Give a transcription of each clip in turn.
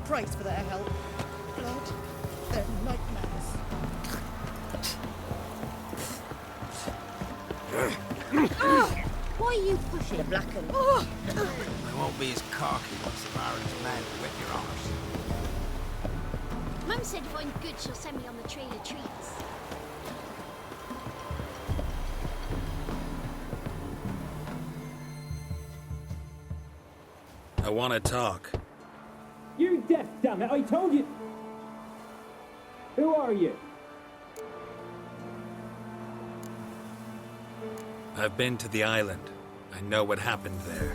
price for their help. Blood, they're nightmares. Why are you pushing? The blacken. I won't be as cocky once the Baron's men whip your arse. Mum said if I'm good, she'll send me on the trail of treats. I want to talk. You deaf, damn it! I told you. Who are you? I've been to the island. I know what happened there.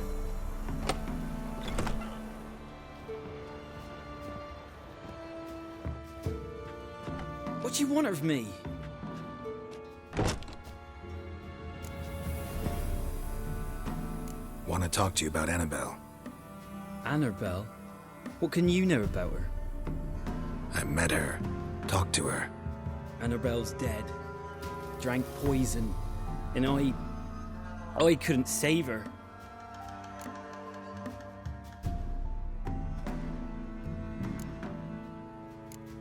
What do you want of me? Want to talk to you about Annabelle. Annabelle? What can you know about her? I met her. Talked to her. Annabelle's dead. Drank poison. And I couldn't save her.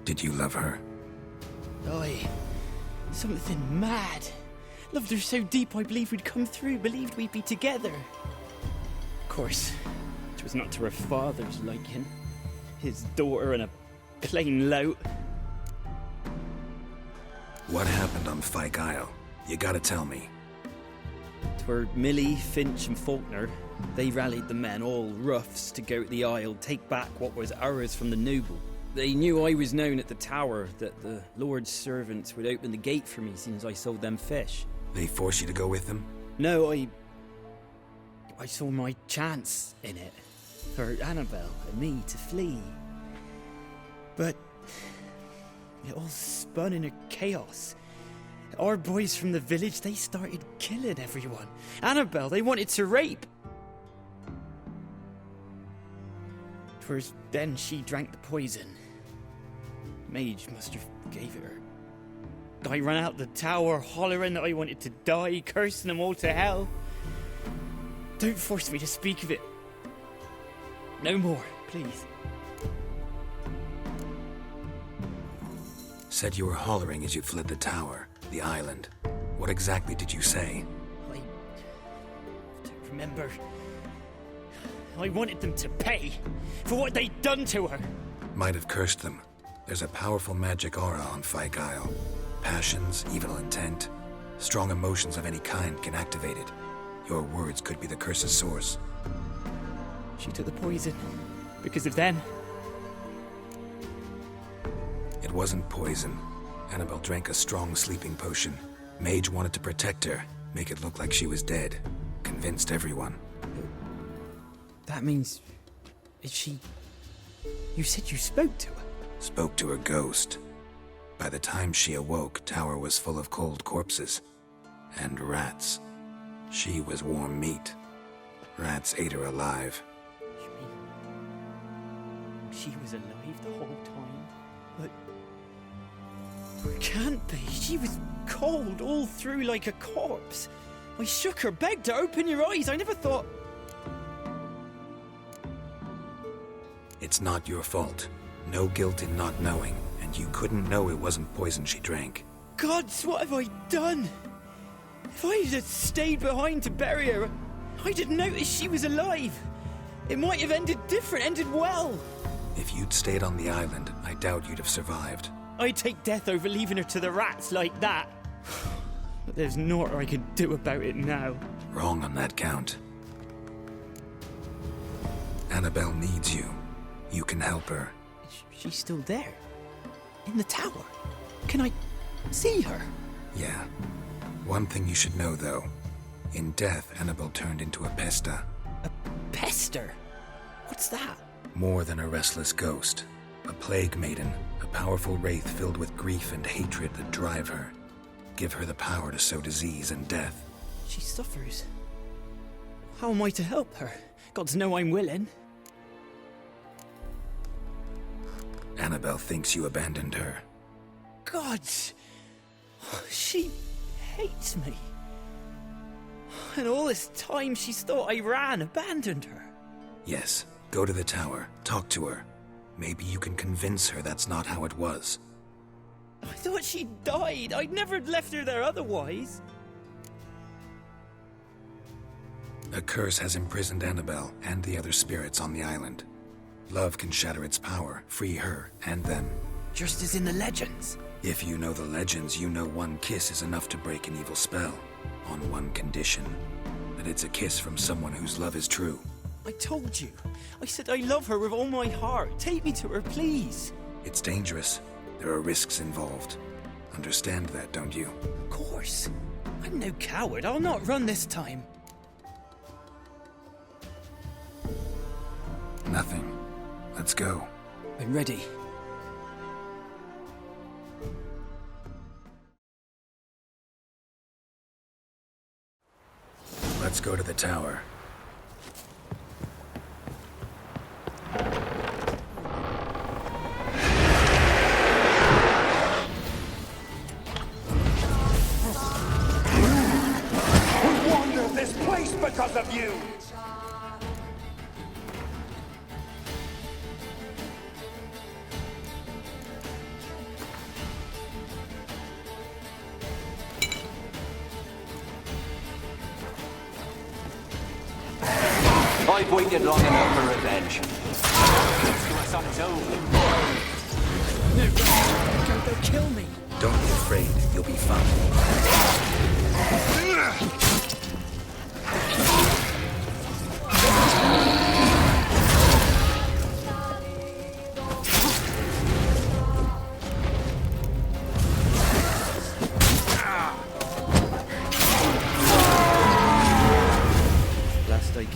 Did you love her? Something mad. Loved her so deep I believed we'd come through, believed we'd be together. Of course, it was not to her father's liking. His daughter and a plain lout. What happened on Fyke Isle? You gotta tell me. 'Twere Millie, Finch and Faulkner. They rallied the men, all roughs, to go to the Isle, take back what was ours from the noble. They knew I was known at the tower, that the Lord's servants would open the gate for me since I sold them fish. They forced you to go with them? No, I saw my chance in it. For Annabelle and me to flee. But it all spun in a chaos. Our boys from the village, they started killing everyone. Annabelle, they wanted to rape. 'Twas then she drank the poison. Mage must have gave it her. I ran out the tower, hollering that I wanted to die, cursing them all to hell. Don't force me to speak of it. No more, please. Said you were hollering as you fled the tower, the island. What exactly did you say? I don't remember. I wanted them to pay for what they'd done to her. Might have cursed them. There's a powerful magic aura on Fyke Isle. Passions, evil intent, strong emotions of any kind can activate it. Your words could be the curse's source. She took the poison because of them. It wasn't poison. Annabelle drank a strong sleeping potion. Mage wanted to protect her, make it look like she was dead. Convinced everyone. That means... is she... You said you spoke to her? Spoke to her ghost. By the time she awoke, tower was full of cold corpses. And rats. She was warm meat. Rats ate her alive. You mean... she was alive the whole time? But... it can't be. She was cold all through like a corpse. I shook her, begged her, open your eyes. I never thought... It's not your fault. No guilt in not knowing, and you couldn't know it wasn't poison she drank. Gods, what have I done? If I had stayed behind to bury her, I didn't notice she was alive. It might have ended different, ended well. If you'd stayed on the island, I doubt you'd have survived. I'd take death over leaving her to the rats like that. But there's naught I can do about it now. Wrong on that count. Annabelle needs you. You can help her. She's still there. In the tower. Can I see her? Yeah. One thing you should know, though. In death, Annabelle turned into a pesta. A pester? What's that? More than a restless ghost. A plague maiden. A powerful wraith filled with grief and hatred that drive her. Give her the power to sow disease and death. She suffers. How am I to help her? Gods know I'm willing. Annabelle thinks you abandoned her. Gods! She hates me. And all this time she's thought I ran, abandoned her. Yes, go to the tower, talk to her. Maybe you can convince her that's not how it was. I thought she died. I'd never left her there otherwise. A curse has imprisoned Annabelle and the other spirits on the island. Love can shatter its power, free her and them. Just as in the legends. If you know the legends, you know one kiss is enough to break an evil spell. On one condition. That it's a kiss from someone whose love is true. I told you. I said I love her with all my heart. Take me to her, please. It's dangerous. There are risks involved. Understand that, don't you? Of course. I'm no coward. I'll not run this time. Nothing. Let's go. I'm ready. Let's go to the tower. We wander this place because of you! I've waited long enough for revenge. It's to us on its own. No, they'll kill me. Don't be afraid. You'll be fine.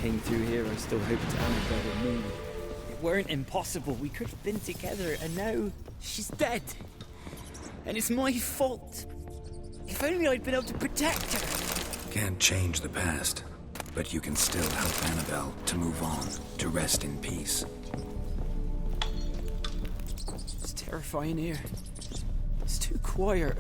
Came through here, I still hoped Annabelle and me. It weren't impossible. We could have been together, and now she's dead. And it's my fault. If only I'd been able to protect her. Can't change the past, but you can still help Annabelle to move on, to rest in peace. It's terrifying here. It's too quiet.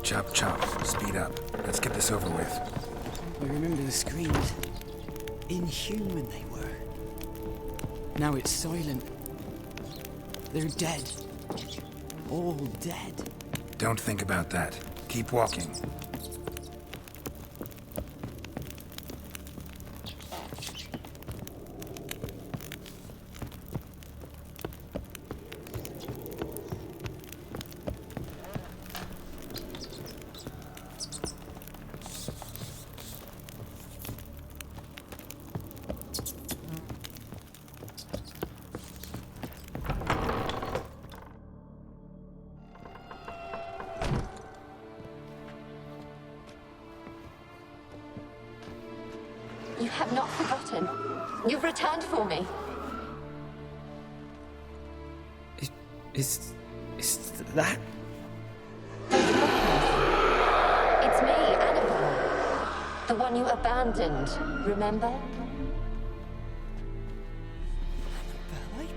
Chop, chop. Speed up. Let's get this over with. I remember the screams. Inhuman they were. Now it's silent. They're dead. All dead. Don't think about that. Keep walking. You have not forgotten. You've returned for me. Is that? It's me, Annabelle. The one you abandoned, remember? Annabelle,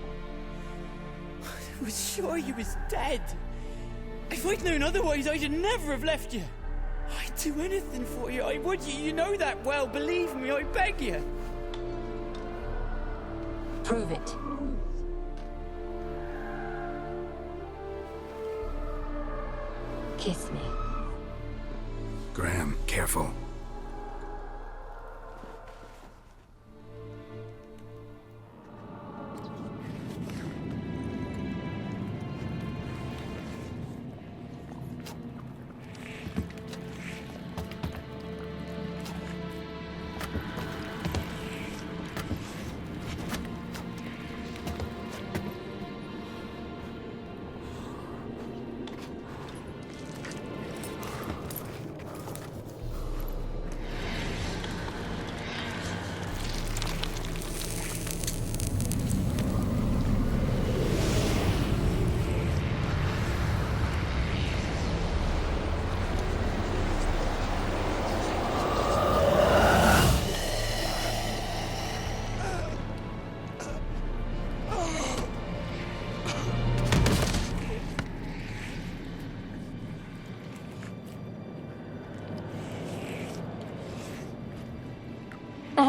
I was sure you was dead. If I'd known otherwise, I'd never have left you. I'd do anything for you, I would. You know that well. Believe me, I beg you. Prove it. Kiss me. Graham, careful.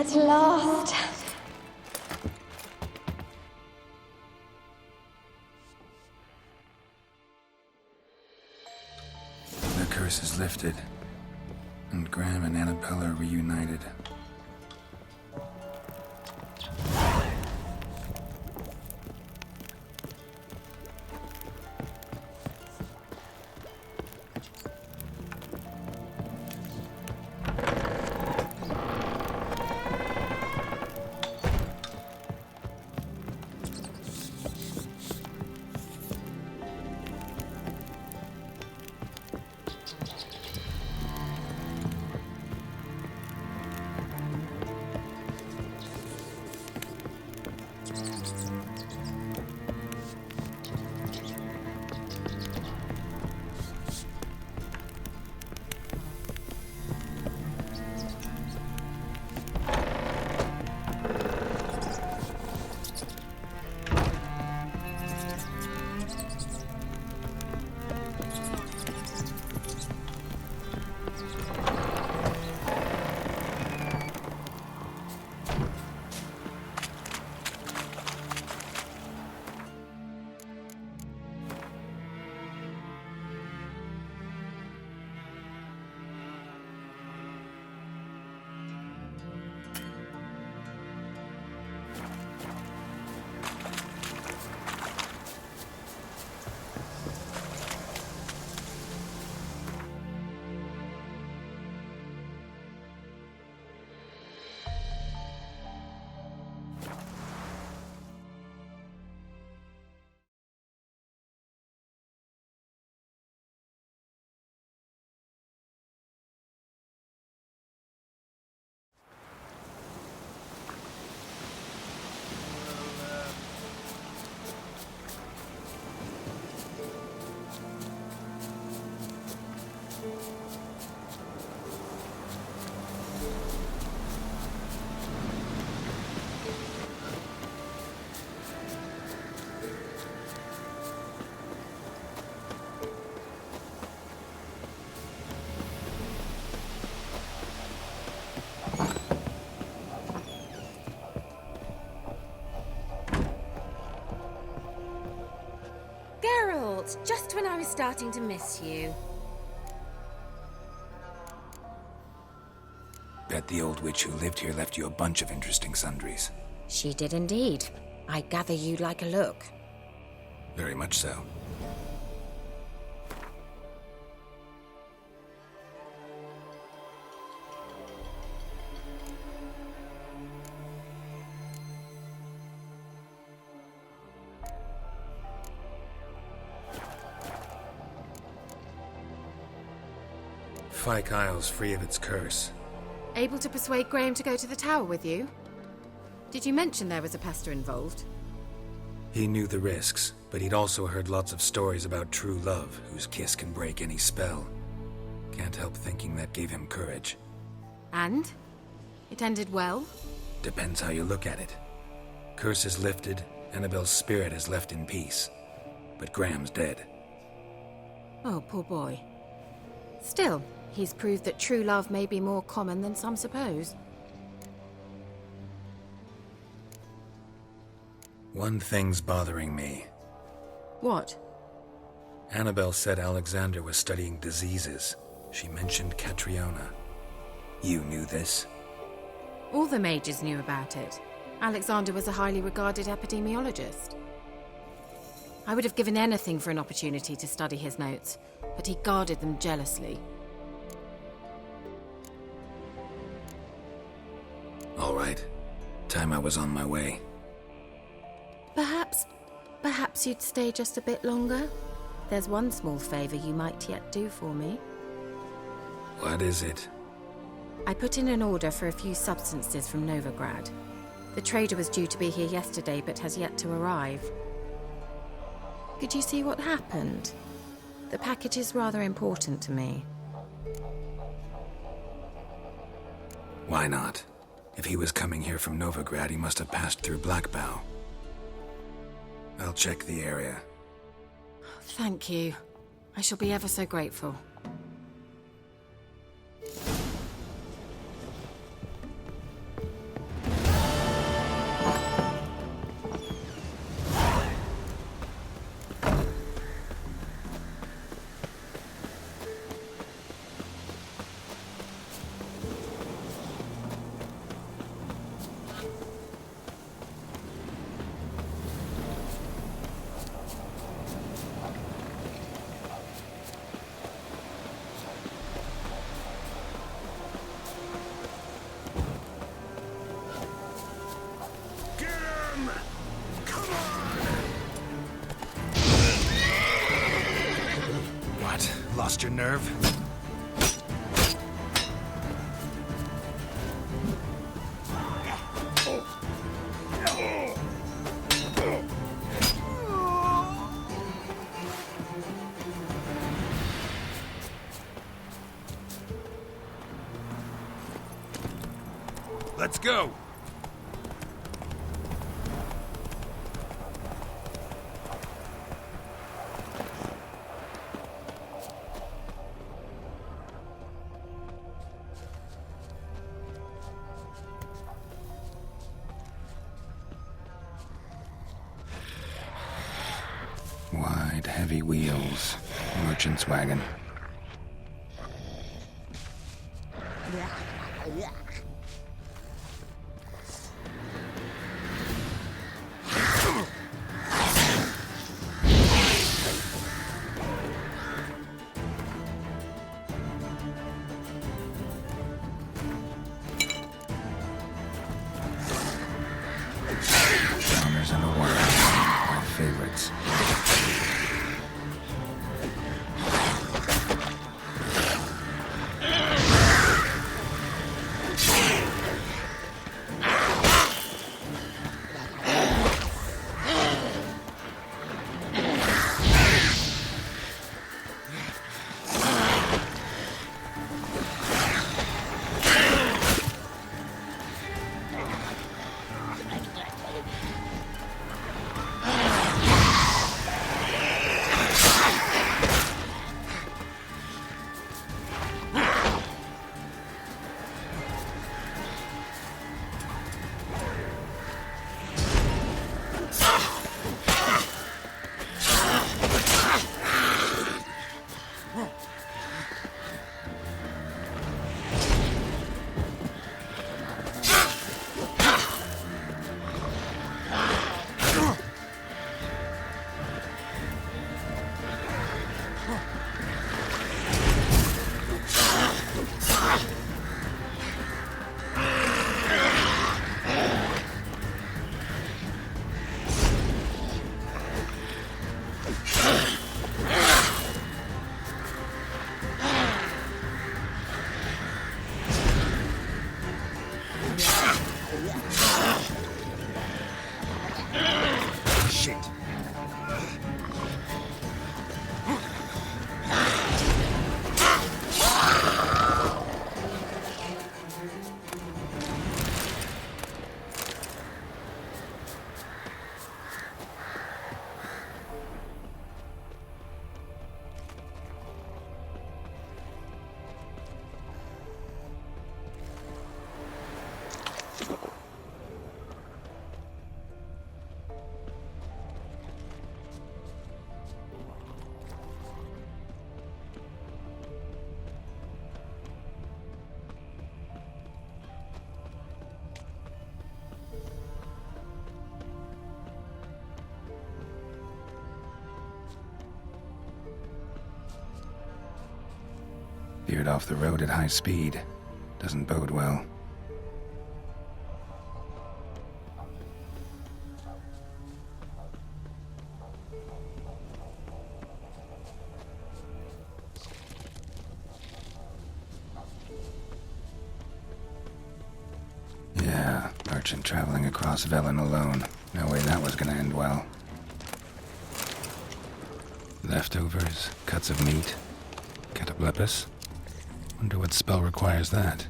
At last. The curse is lifted, and Graham and Annabelle are reunited. Just when I was starting to miss you. Bet the old witch who lived here left you a bunch of interesting sundries. She did indeed. I gather you'd like a look. Very much so. Fyke Isle's free of its curse. Able to persuade Graham to go to the tower with you? Did you mention there was a pester involved? He knew the risks, but he'd also heard lots of stories about true love, whose kiss can break any spell. Can't help thinking that gave him courage. And? It ended well? Depends how you look at it. Curse is lifted, Annabelle's spirit is left in peace. But Graham's dead. Oh, poor boy. Still, he's proved that true love may be more common than some suppose. One thing's bothering me. What? Annabelle said Alexander was studying diseases. She mentioned Catriona. You knew this? All the mages knew about it. Alexander was a highly regarded epidemiologist. I would have given anything for an opportunity to study his notes, but he guarded them jealously. All right. Time I was on my way. Perhaps you'd stay just a bit longer? There's one small favor you might yet do for me. What is it? I put in an order for a few substances from Novigrad. The trader was due to be here yesterday, but has yet to arrive. Could you see what happened? The package is rather important to me. Why not? If he was coming here from Novigrad, he must have passed through Blackbow. I'll check the area. Thank you. I shall be ever so grateful. Lost your nerve? Let's go! Wide, heavy wheels. Merchant's wagon. Downers and a whirl. My favorites. Shit. Veered off the road at high speed. Doesn't bode well. Yeah, merchant traveling across Velen alone. No way that was gonna end well. Leftovers, cuts of meat, cataplepis. Wonder what spell requires that.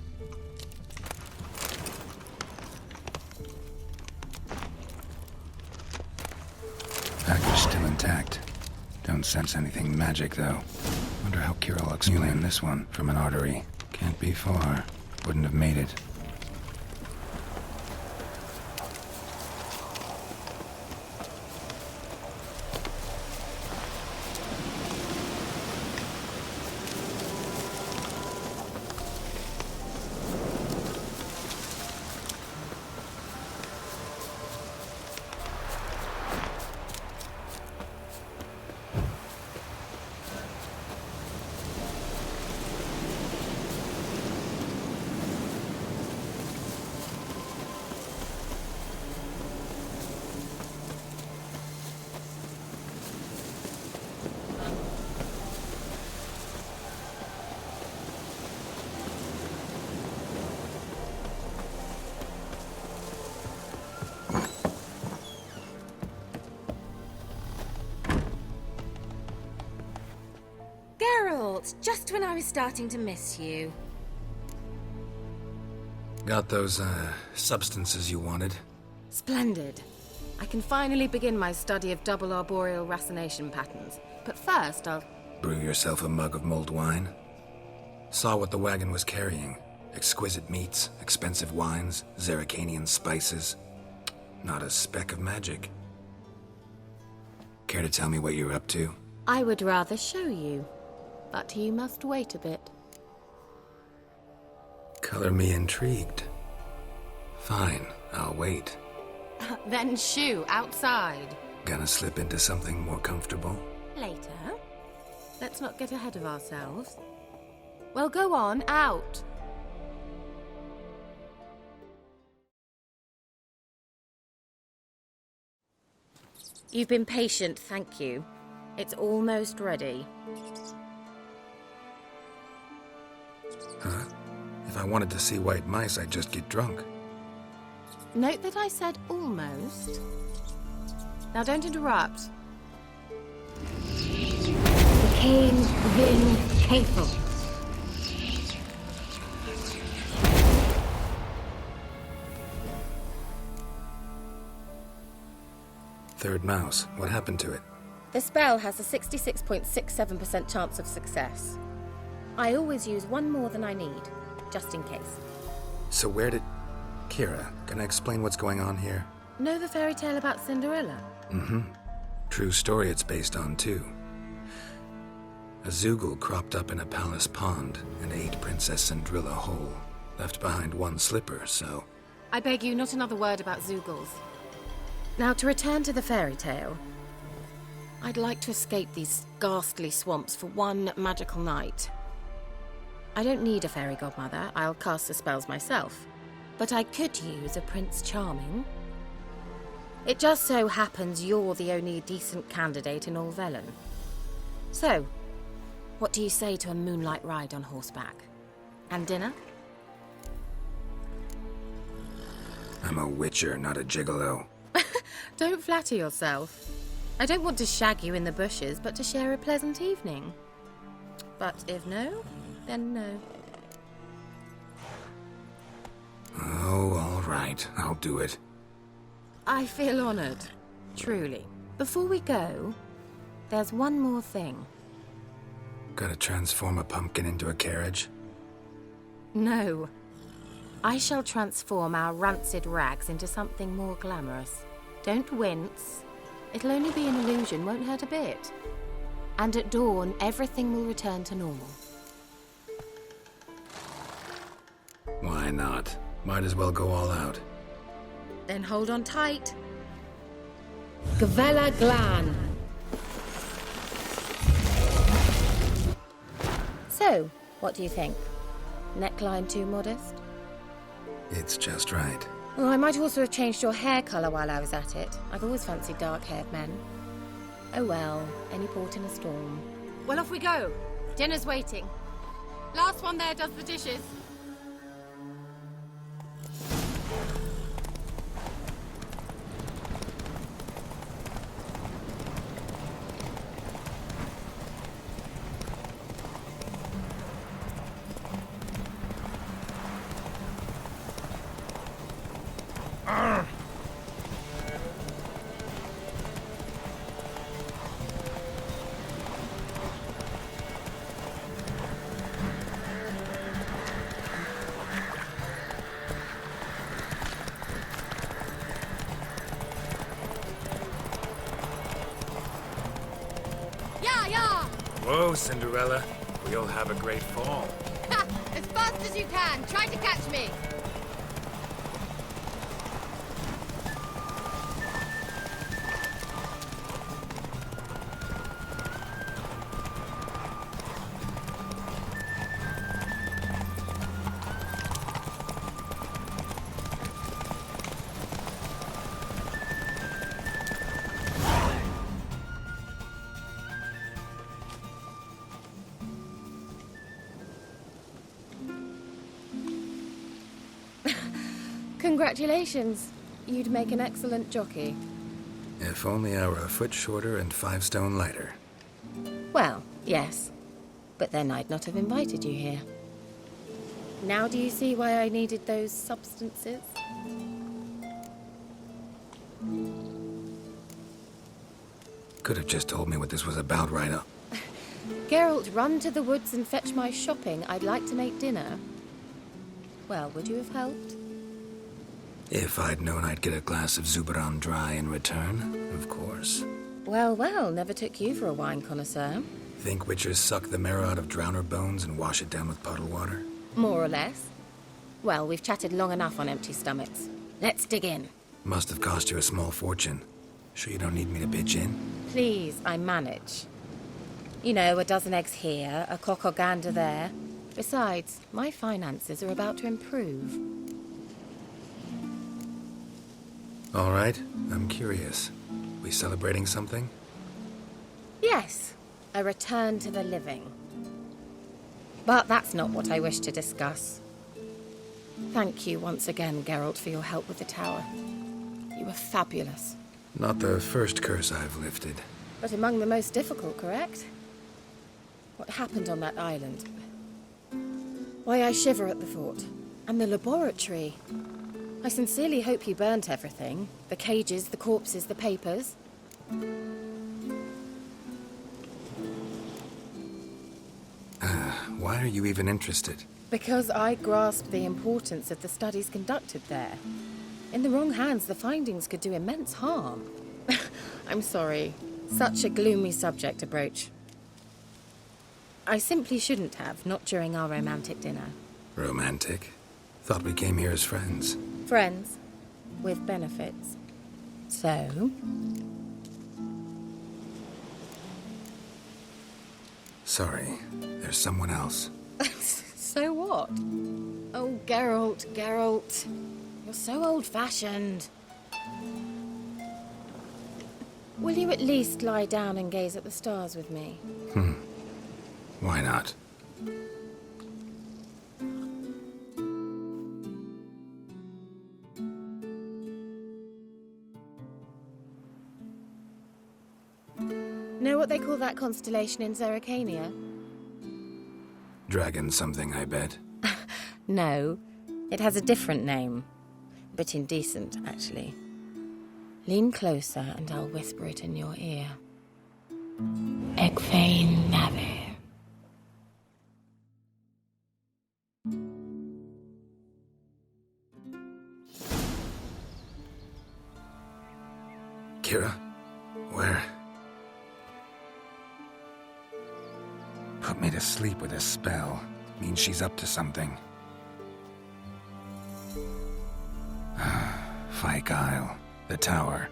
Package still intact. Don't sense anything magic, though. Wonder how Kira will explain this one from an artery. Can't be far. Wouldn't have made it. fault, just when I was starting to miss you. Got those, substances you wanted? Splendid. I can finally begin my study of double arboreal racination patterns. But first, I'll... Brew yourself a mug of mulled wine? Saw what the wagon was carrying. Exquisite meats, expensive wines, Zerricanian spices. Not a speck of magic. Care to tell me what you're up to? I would rather show you, but you must wait a bit. Color me intrigued. Fine, I'll wait. Then shoo, outside. Gonna slip into something more comfortable? Later. Let's not get ahead of ourselves. Well, go on, out. You've been patient, thank you. It's almost ready. Huh? If I wanted to see white mice, I'd just get drunk. Note that I said almost. Now don't interrupt. Became Vin Capel. Third mouse. What happened to it? The spell has a 66.67% chance of success. I always use one more than I need, just in case. So where did... Kira, can I explain what's going on here? Know the fairy tale about Cinderella? Mm-hmm. True story it's based on, too. A Zoogle cropped up in a palace pond and ate Princess Cinderella whole. Left behind one slipper, so... I beg you, not another word about Zoogles. Now, to return to the fairy tale. I'd like to escape these ghastly swamps for one magical night. I don't need a fairy godmother, I'll cast the spells myself. But I could use a Prince Charming. It just so happens you're the only decent candidate in all Velen. So, what do you say to a moonlight ride on horseback? And dinner? I'm a witcher, not a gigolo. Don't flatter yourself. I don't want to shag you in the bushes, but to share a pleasant evening. But if no, then no. Oh, all right. I'll do it. I feel honored. Truly. Before we go, there's one more thing. Gotta transform a pumpkin into a carriage? No. I shall transform our rancid rags into something more glamorous. Don't wince. It'll only be an illusion, won't hurt a bit. And at dawn, everything will return to normal. Why not? Might as well go all out. Then hold on tight. Gavella Glan. So, what do you think? Neckline too modest? It's just right. Well, I might also have changed your hair colour while I was at it. I've always fancied dark-haired men. Oh well, any port in a storm. Well, off we go. Dinner's waiting. Last one there does the dishes. Whoa, Cinderella. We'll have a great fall. Ha! As fast as you can. Try to catch me. Congratulations. You'd make an excellent jockey. If only I were a foot shorter and 5 stone lighter. Well, yes. But then I'd not have invited you here. Now do you see why I needed those substances? Could have just told me what this was about right up. Geralt, run to the woods and fetch my shopping. I'd like to make dinner. Well, would you have helped? If I'd known I'd get a glass of Zubaran dry in return, of course. Well, well, never took you for a wine connoisseur. Think witchers suck the marrow out of drowner bones and wash it down with puddle water? More or less. Well, we've chatted long enough on empty stomachs. Let's dig in. Must have cost you a small fortune. Sure you don't need me to pitch in? Please, I manage. You know, a dozen eggs here, a cock or gander there. Besides, my finances are about to improve. All right, I'm curious. We celebrating something? Yes, a return to the living. But that's not what I wish to discuss. Thank you once again, Geralt, for your help with the tower. You were fabulous. Not the first curse I've lifted. But among the most difficult, correct? What happened on that island? Why I shiver at the thought. And the laboratory. I sincerely hope you burnt everything. The cages, the corpses, the papers. Why are you even interested? Because I grasp the importance of the studies conducted there. In the wrong hands, the findings could do immense harm. I'm sorry. Such a gloomy subject to broach. I simply shouldn't have, not during our romantic dinner. Romantic? Thought we came here as friends. Friends. With benefits. So? Sorry, there's someone else. So what? Oh, Geralt, Geralt. You're so old-fashioned. Will you at least lie down and gaze at the stars with me? Why not? Know what they call that constellation in Zerrikania? Dragon something, I bet. No, it has a different name. A bit indecent, actually. Lean closer and I'll whisper it in your ear. Egfain Nave. Kira? Where? Put me to sleep with a spell. Means she's up to something. Fyke Isle. The tower.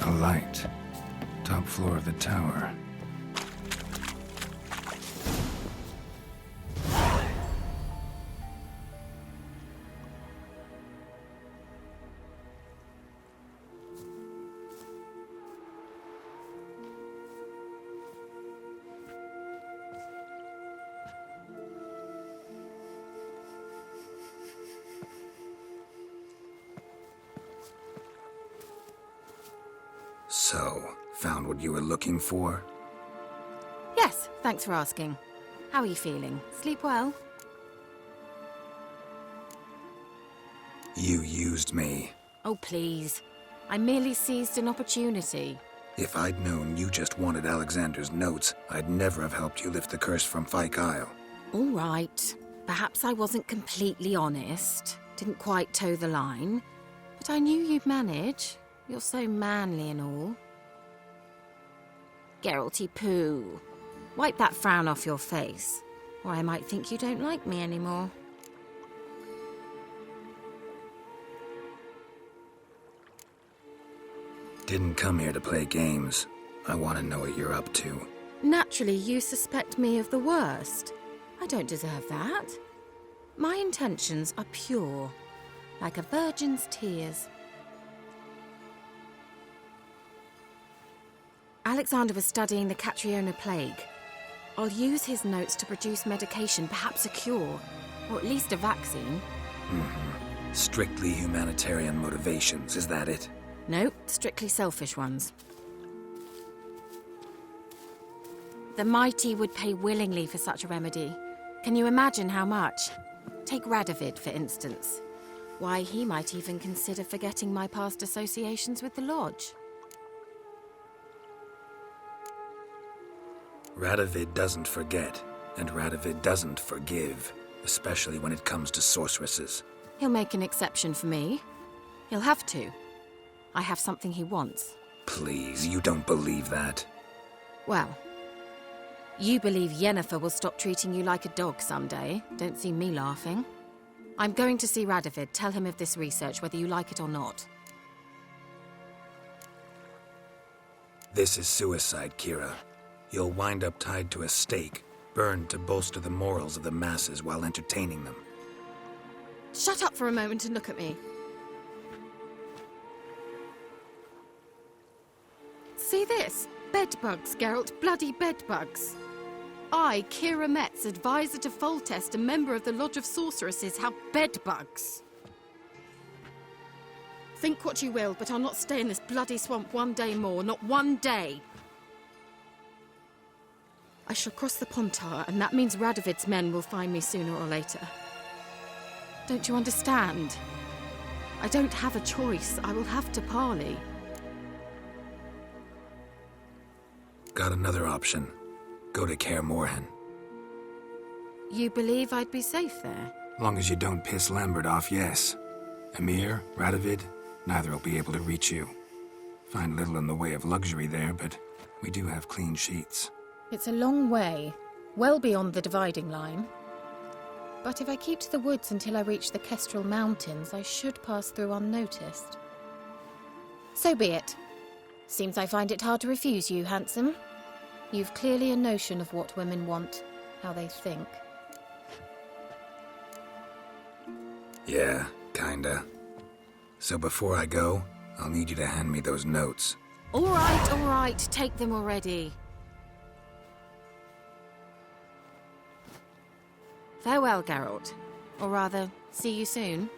A light. Top floor of the tower. So, found what you were looking for? Yes, thanks for asking. How are you feeling? Sleep well? You used me. Oh, please. I merely seized an opportunity. If I'd known you just wanted Alexander's notes, I'd never have helped you lift the curse from Fyke Isle. All right. Perhaps I wasn't completely honest. Didn't quite toe the line. But I knew you'd manage. You're so manly and all. Geralty poo. Wipe that frown off your face, or I might think you don't like me anymore. Didn't come here to play games. I want to know what you're up to. Naturally, you suspect me of the worst. I don't deserve that. My intentions are pure, like a virgin's tears. Alexander was studying the Catriona plague. I'll use his notes to produce medication, perhaps a cure, or at least a vaccine. Strictly humanitarian motivations, is that it? Nope, strictly selfish ones. The mighty would pay willingly for such a remedy. Can you imagine how much? Take Radovid, for instance. Why, he might even consider forgetting my past associations with the Lodge. Radovid doesn't forget, and Radovid doesn't forgive, especially when it comes to sorceresses. He'll make an exception for me. He'll have to. I have something he wants. Please, you don't believe that. Well, you believe Yennefer will stop treating you like a dog someday. Don't see me laughing. I'm going to see Radovid. Tell him of this research, whether you like it or not. This is suicide, Kira. You'll wind up tied to a stake, burned to bolster the morals of the masses while entertaining them. Shut up for a moment and look at me. See this? Bedbugs, Geralt. Bloody bedbugs. I, Kira Metz, advisor to Foltest, a member of the Lodge of Sorceresses, have bedbugs. Think what you will, but I'll not stay in this bloody swamp one day more. Not one day. I shall cross the Pontar, and that means Radovid's men will find me sooner or later. Don't you understand? I don't have a choice. I will have to parley. Got another option. Go to Kaer Morhen. You believe I'd be safe there? Long as you don't piss Lambert off, yes. Emir, Radovid, neither will be able to reach you. Find little in the way of luxury there, but we do have clean sheets. It's a long way, well beyond the dividing line. But if I keep to the woods until I reach the Kestrel Mountains, I should pass through unnoticed. So be it. Seems I find it hard to refuse you, handsome. You've clearly a notion of what women want, how they think. Yeah, kinda. So before I go, I'll need you to hand me those notes. All right, take them already. Farewell, Geralt. Or rather, see you soon.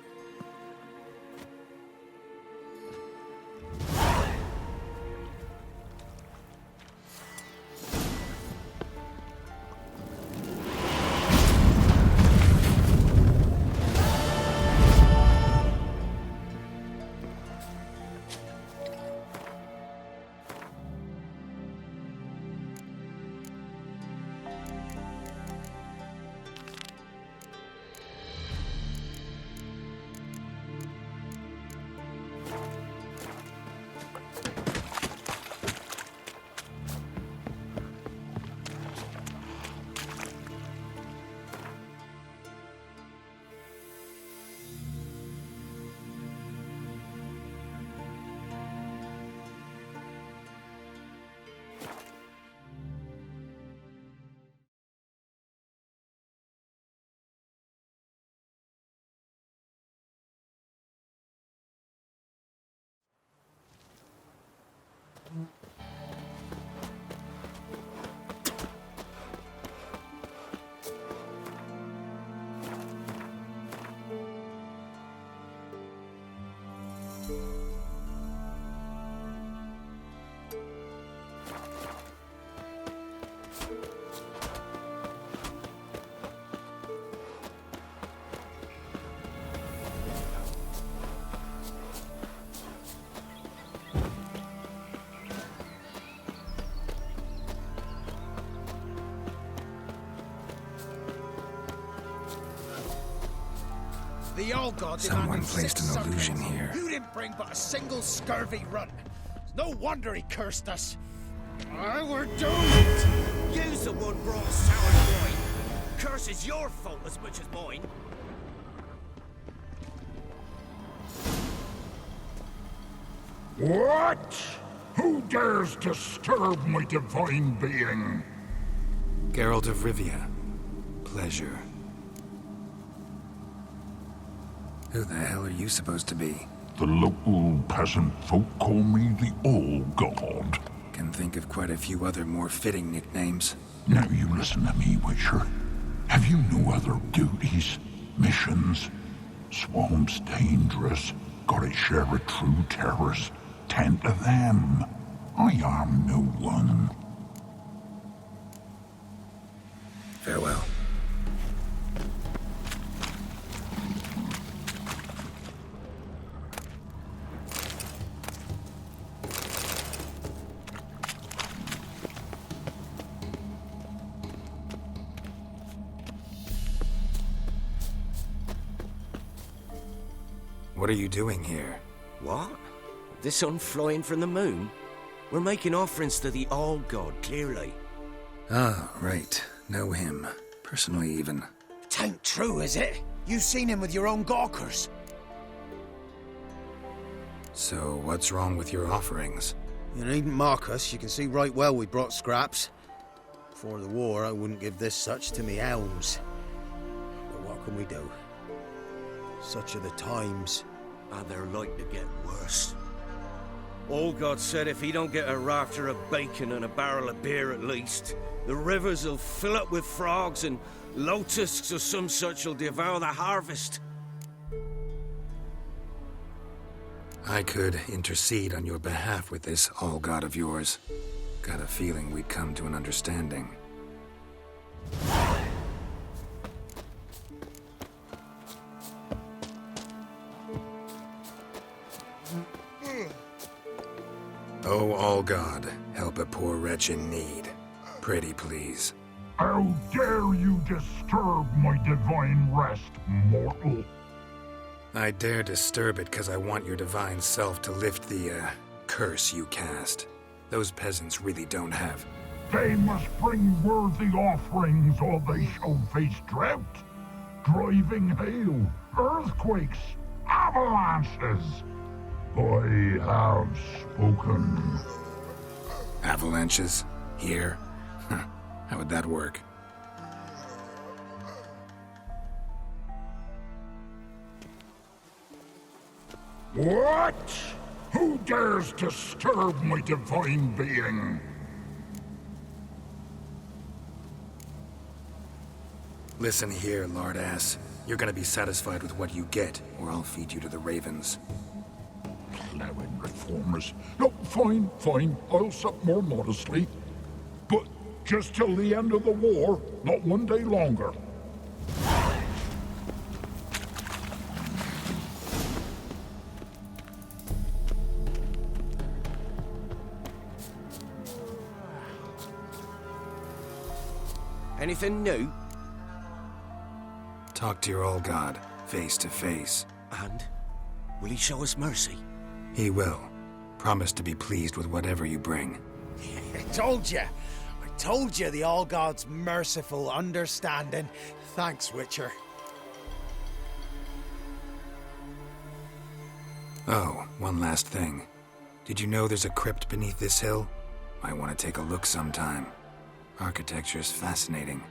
The old god Someone demanded placed 6 an illusion circuits. here. You didn't bring but a single scurvy run. No wonder he cursed us. We're doomed. You's the one brought sour wine. Curse is your fault as much as mine. What? Who dares disturb my divine being? Geralt of Rivia. Pleasure. Who the hell are you supposed to be? The local peasant folk call me the Old God. Can think of quite a few other more fitting nicknames. Now you listen to me, Witcher. Have you no other duties? Missions? Swamp's dangerous. Gotta share a true terrors. Tend to them. I am no one. Farewell. What are you doing here? What? The sun flying from the moon? We're making offerings to the All-God, clearly. Ah, right. Know him. Personally, even. Tain't true, is it? You've seen him with your own gawkers. So, what's wrong with your offerings? You needn't mock us. You can see right well we brought scraps. Before the war, I wouldn't give this such to me elms. But what can we do? Such are the times. And they're like to get worse. Old God said if he don't get a rafter of bacon and a barrel of beer at least, the rivers will fill up with frogs and locusts or some such will devour the harvest. I could intercede on your behalf with this all-god of yours. Got a feeling we'd come to an understanding. Oh, all-god, help a poor wretch in need. Pretty please. How dare you disturb my divine rest, mortal? I dare disturb it because I want your divine self to lift the, curse you cast. Those peasants really don't have. They must bring worthy offerings or they shall face drought, driving hail, earthquakes, avalanches. I have spoken. Avalanches? Here? How would that work? What? Who dares disturb my divine being? Listen here, lord-ass. You're gonna be satisfied with what you get, or I'll feed you to the ravens. Plowing reformers. No, fine. I'll sup more modestly. But just till the end of the war, not one day longer. Anything new? Talk to your all-god, face to face. And? Will he show us mercy? He will. Promise to be pleased with whatever you bring. I told you the All-God's merciful, understanding. Thanks, Witcher. Oh, one last thing. Did you know there's a crypt beneath this hill? Might want to take a look sometime. Architecture's fascinating.